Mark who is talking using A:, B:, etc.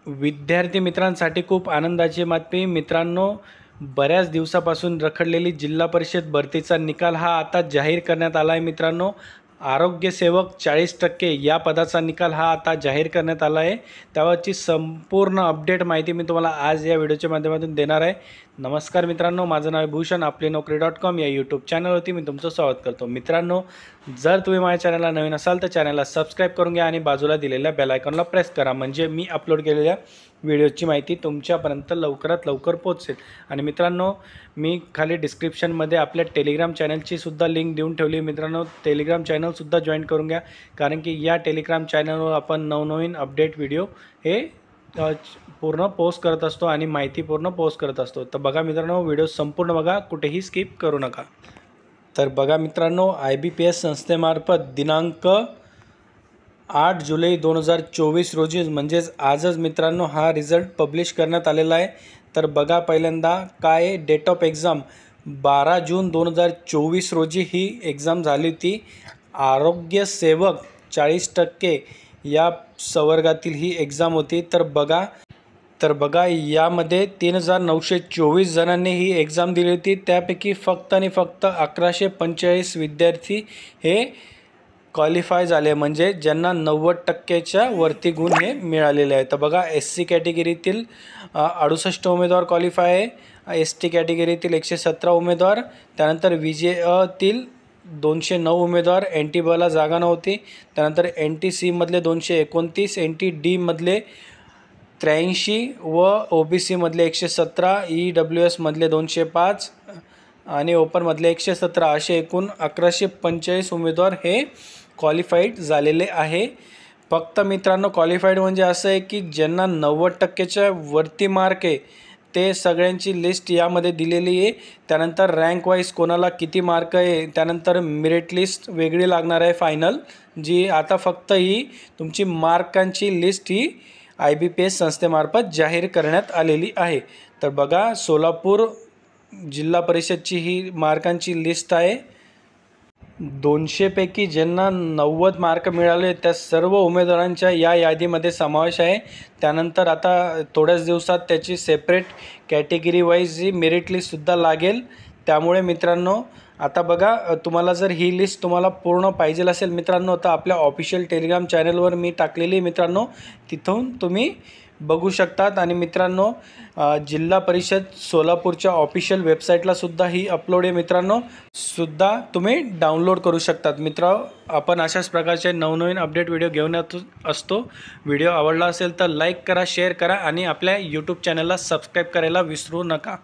A: विद्यार्थी मित्रांसाठी खूप आनंदाची बातमी मित्रांनो, बऱ्याच दिवसापासून रखडलेली जिल्हा परिषद भरतीचा निकाल हा आता जाहीर करण्यात आला आहे मित्रांनो. आरोग्य सेवक 40% या पदाचा निकाल हा आता जाहीर करण्यात आला आहे. त्यावरची संपूर्ण अपडेट माहिती मी तुम्हाला आज या व्हिडिओच्या माध्यमातून देणार आहे. नमस्कार मित्रांनो, माझं नाव आहे भूषण. आपलीनोकरी.com या यूट्यूब चॅनलवरती मी तुमचं स्वागत करतो. मित्रांनो, जर तुम्ही माझ्या चॅनलला नवीन असाल तर चॅनलला सबस्क्राईब करून घ्या आणि बाजूला दिलेल्या बेल आयकॉनला प्रेस करा, म्हणजे मी अपलोड केलेल्या व्हिडिओची माहिती तुमच्यापर्यंत लवकरात लवकर पोहोचेल. आणि मित्रांनो, मी खाली डिस्क्रिप्शनमध्ये आपल्या टेलिग्राम चॅनलची सुद्धा लिंक देऊन ठेवली. मित्रांनो, टेलिग्राम चॅनलसुद्धा जॉईन करून घ्या, कारण की या टेलिग्राम चॅनलवर आपण नवनवीन अपडेट व्हिडिओ हे पूर्ण पोस्ट करत असतो आणि माहिती पूर्ण पोस्ट करत असतो. तर बघा मित्रांनो, व्हिडिओ संपूर्ण बघा, कुठेही स्किप करू नका. तर बघा मित्रांनो, IBPS संस्थेमार्फत दिनांक 8 जुलै 2024 रोजी म्हणजेच आजच मित्रांनो हा रिझल्ट पब्लिश करण्यात आलेला आहे. तर बघा, पहिल्यांदा काय डेट ऑफ एक्झाम 12 जून 2024 रोजी ही एक्झाम झाली होती. आरोग्य सेवक 40% या संवर्गातील ही एक्झाम होती. तर बघा यामध्ये 3924 जणांनी ही एक्झाम दिली होती. त्यापैकी फक्त आणि फक्त 1145 विद्यार्थी हे क्वालिफाय झाले, म्हणजे ज्यांना 90%च्या वरती गुण हे मिळालेले आहेत. तर बघा, SC कॅटेगरीतील 68 उमेदवार क्वालिफाय आहे, ST कॅटेगरीतील 117 उमेदवार, त्यानंतर VJतील 209 उमेदवार, NT ला जागा नव्हती, त्यानंतर NTC मधले 229, NTD मधले 83 व OBC मधले 117, EWS मधले 205 आणि ओपनमधले 117 असे एकूण 1145 उमेदवार हे क्वालिफाईड झालेले आहे. फक्त मित्रांनो, क्वालिफाईड म्हणजे असं आहे की ज्यांना 90%च्या वरती मार्क आहे ते सगळ्यांची लिस्ट यामध्ये दिलेली आहे. त्यानंतर रँक वाईज कोणाला किती मार्क आहे, त्यानंतर मेरिट लिस्ट वेगळी लागणार आहे फायनल, जी आता फक्त ही तुमची मार्कांची लिस्ट ही IBPS संस्थेमार्फत जाहीर करण्यात आलेली आहे. तर बघा, सोलापूर जिल्हा परिषदची ही मार्कांची लिस्ट आहे. 200 पैकी ज्यांना 90 मार्क मिळाले त्या सर्व उमेदवारांच्या या यादीमध्ये समावेश आहे. त्यानंतर आता थोड्याच दिवसात त्याची सेपरेट कॅटेगरी वाईज ही मेरिट लिस्टसुद्धा लागेल. त्यामुळे मित्रांनो, आता बघा, तुम्हाला जर ही लिस्ट तुम्हाला पूर्ण पाहिजे असेल मित्रांनो, तर आपल्या ऑफिशियल टेलिग्राम चॅनलवर मी टाकलेली मित्रांनो, तिथून तुम्ही बघू शकतात. आणि मित्रांनो, जिल्हा परिषद सोलापूरच्या ऑफिशियल वेबसाईटला सुद्धा ही अपलोड आहे मित्रांनो, सुद्धा तुम्ही डाउनलोड करू शकतात. आपण अशाच प्रकारचे नवनवीन अपडेट व्हिडिओ घेऊन असतो. व्हिडिओ आवडला असेल तर लाईक करा, शेअर करा आणि आपल्या यूट्यूब चॅनलला सबस्क्राईब करायला विसरू नका.